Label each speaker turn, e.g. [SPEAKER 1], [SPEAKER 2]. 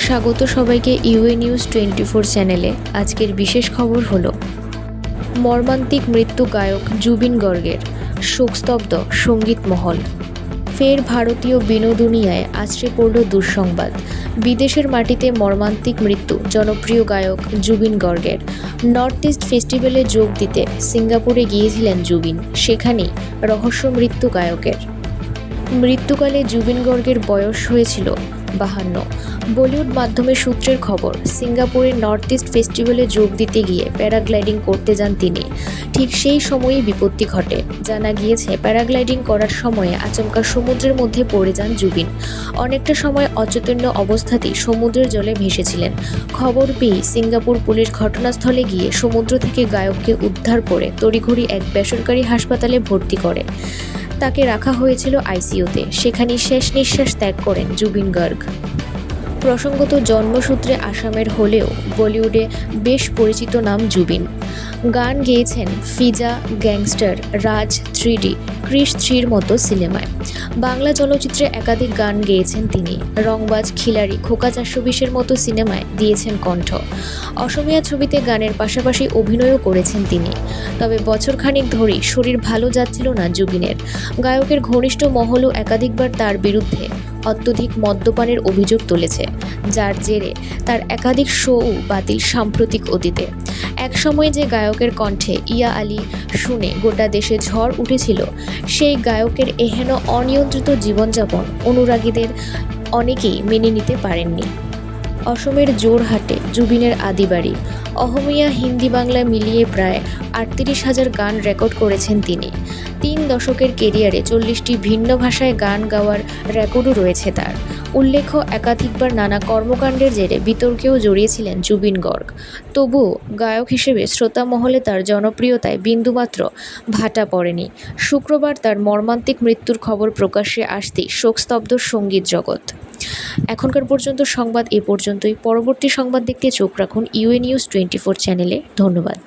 [SPEAKER 1] স্বাগত সবাইকে UA news 24 চ্যানেলে। আজকের বিশেষ খবর হলো মর্মান্তিক মৃত্যু গায়ক জুবিন গর্গের, শোকস্তব্ধ সঙ্গীত মহল। ফের ভারতীয় বিনোদুনিয়ায় আছড়ে পড়ল দুঃসংবাদ। বিদেশের মাটিতে মর্মান্তিক মৃত্যু জনপ্রিয় গায়ক জুবিন গর্গের। নর্থ ইস্ট ফেস্টিভ্যালে যোগ দিতে সিঙ্গাপুরে গিয়েছিলেন জুবিন, সেখানেই রহস্য মৃত্যু গায়কের। মৃত্যুকালে জুবিন গর্গের বয়স হয়েছিল 52। বলিউড মাধ্যমের সূত্রের খবর, সিঙ্গাপুরের নর্থ ইস্ট ফেস্টিভ্যালে যোগ দিতে গিয়ে প্যারাগ্লাইডিং করতে যান তিনি। ঠিক সেই সময়ই বিপত্তি ঘটে। জানা গিয়েছে, প্যারাগ্লাইডিং করার সময়ে আচমকা সমুদ্রের মধ্যে পড়ে যান জুবিন। অনেকটা সময় অচৈতন্য অবস্থাতেই সমুদ্রের জলে ভেসেছিলেন। খবর পেয়ে সিঙ্গাপুর পুলিশ ঘটনাস্থলে গিয়ে সমুদ্র থেকে গায়ককে উদ্ধার করে তড়িঘড়ি এক বেসরকারি হাসপাতালে ভর্তি করে। তাকে রাখা হয়েছিল আইসিইউতে। সেখানেই শেষ নিঃশ্বাস ত্যাগ করেন জুবিন গর্গ। প্রসঙ্গত, জন্মসূত্রে আসামের হলেও বলিউডে বেশ পরিচিত নাম জুবিন। গান গেয়েছেন ফিজা, গ্যাংস্টার, রাজ, 3D, ক্রিশ 3-র মতো সিনেমায়। বাংলা চলচ্চিত্রে একাধিক গান গেয়েছেন তিনি। রংবাজ, খিলাড়ি, খোকা 420-এর মতো সিনেমায় দিয়েছেন কণ্ঠ। অসমীয়া ছবিতে গানের পাশাপাশি অভিনয়ও করেছেন তিনি। তবে বছরখানেক ধরেই শরীর ভালো যাচ্ছিল না জুবিনের। গায়কের ঘনিষ্ঠ মহলও একাধিকবার তার বিরুদ্ধে অত্যধিক মদ্যপানের অভিযোগ তুলেছে, যার জেরে তার একাধিক শোও বাতিল সাম্প্রতিক অতীতে। একসময় যে গায়কের কণ্ঠে ইয়া আলী শুনে গোটা দেশে ঝড় উঠেছিল, সেই গায়কের এহেন অনিয়ন্ত্রিত জীবনযাপন অনুরাগীদের অনেকেই মেনে নিতে পারেননি। অসমের জোরহাটে জুবিনের আদিবাড়ি। অহমিয়া, হিন্দি, বাংলা মিলিয়ে প্রায় 38,000 গান রেকর্ড করেছেন তিনি। 3 দশকের কেরিয়ারে 40টি ভিন্ন ভাষায় গান গাওয়ার রেকর্ডও রয়েছে তার। উল্লেখ্য, একাধিকবার নানা কর্মকাণ্ডের জেরে বিতর্কেও জড়িয়েছিলেন জুবিন গর্গ। তবুও গায়ক হিসেবে শ্রোতা মহলে তার জনপ্রিয়তায় বিন্দুমাত্র ভাটা পড়েনি। শুক্রবার তার মর্মান্তিক মৃত্যুর খবর প্রকাশ্যে আসতেই শোকস্তব্ধ সঙ্গীত জগৎ। এখনকার পর্যন্ত সংবাদ এ পর্যন্তই। পরবর্তী সংবাদ দেখতে চোখ রাখুন ইউএ নিউজ 24 চ্যানেলে। ধন্যবাদ।